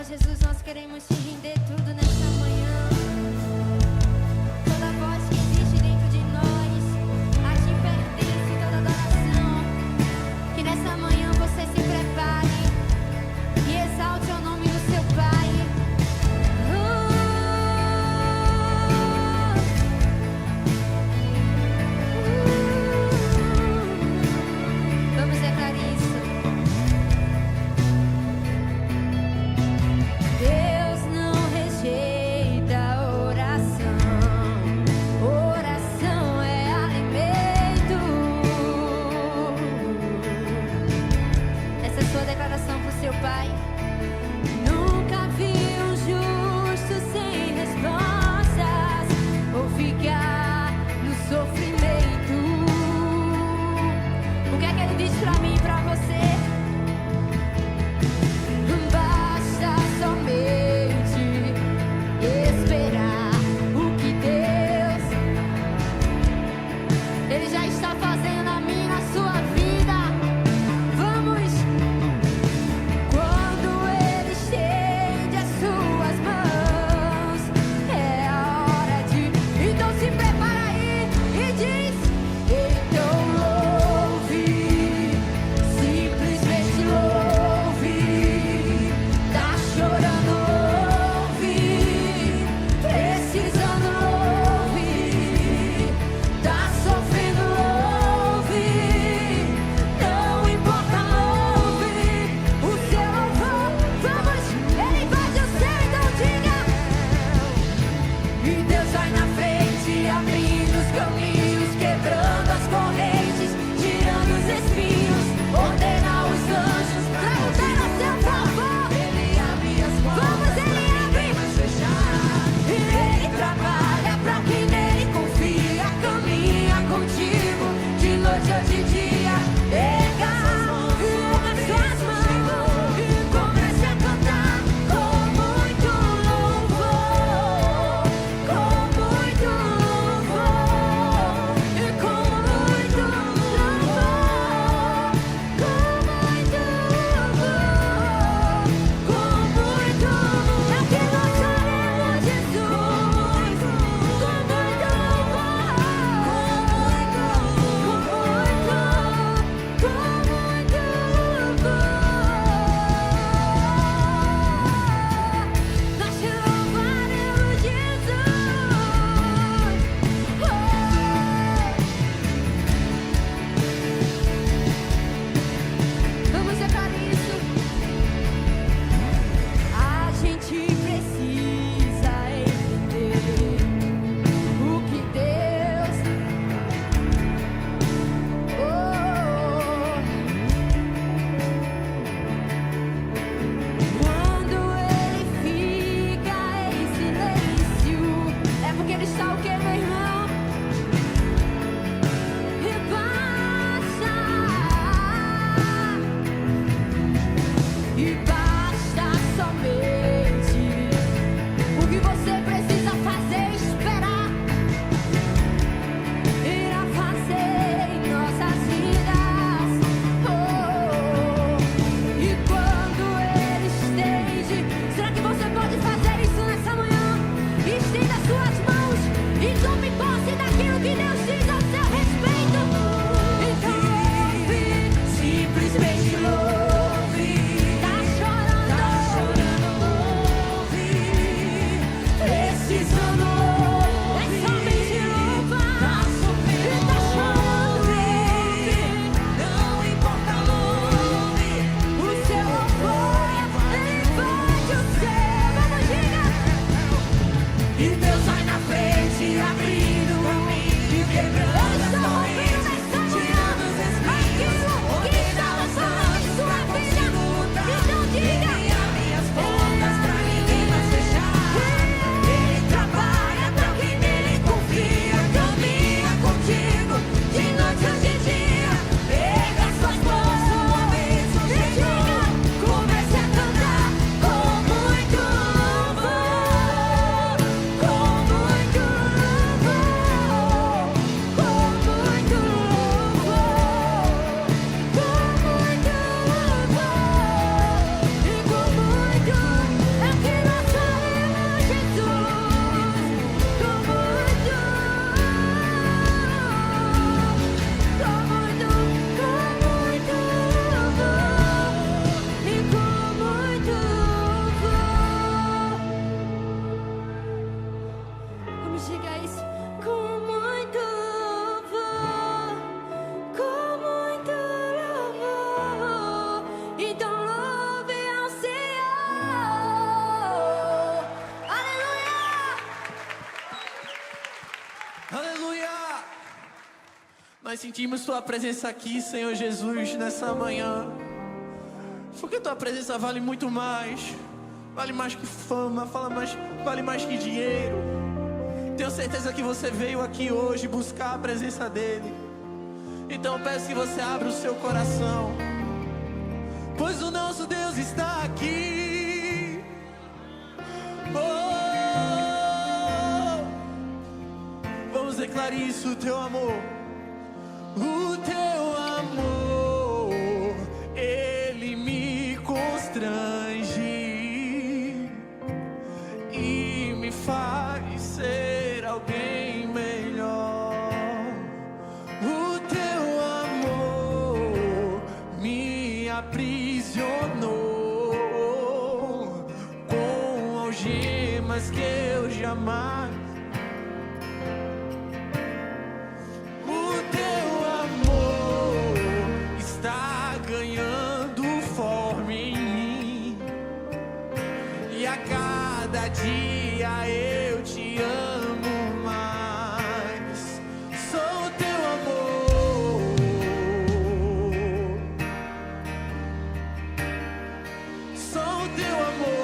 Jesus, nós queremos te render tudo nesta manhã. Toda voz que existe dentro de nós, a ti pertence toda adoração. Que nessa manhã você se prepare e exalte o nome do seu Pai. Vamos declarar isso. Deus não rejeita a oração. Oração é alimento. Essa é a sua declaração para o seu Pai. Nunca vi um justo sem respostas ou ficar no sofrimento. O que é que ele diz pra mim e pra você? Basta somente esperar o que Deus Ele já está fazendo na minha, na sua vida. Vamos! Quando Ele estende as suas mãos, é a hora de... Então se prepara aí e diz: então louve, simplesmente louve. Tá chorando, louve. Precisando, louve. Tá sofrendo, louve. Não importa, louve. O seu louvor, vamos, ele invade o céu, então diga. E Deus vai na frente, abrindo os caminhos, quebrando as correntes, tirando os espinhos, ordena os anjos, trabalhando a seu favor. Ele abre as portas, vamos, ele abre, mas fechar. E ele trabalha pra quem nele confia, caminha contigo de noite ou de dia. Erga as suas mãos e comece a cantar com muito louvor, com muito louvor, e com muito louvor, com muito louvor, com muito louvor. É que nós oremos, Jesus, com muito louvor, com muito louvor. sentimos Tua presença aqui, Senhor Jesus, nessa manhã. Porque Tua presença vale muito mais. Vale mais que fama, vale mais que dinheiro. Tenho certeza que você veio aqui hoje buscar a presença dEle. Então eu peço que você abra o seu coração, pois o nosso Deus está aqui. Vamos declarar isso, o Teu amor. O Teu amor, Ele me constrange e me faz ser alguém melhor. O Teu amor me aprisionou com algemas que eu jamais. O Teu amor está ganhando forma em mim, e a cada dia eu te amo mais. Sou o Teu amor, sou o Teu amor.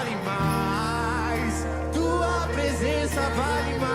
vale mais. Tua presença vale mais.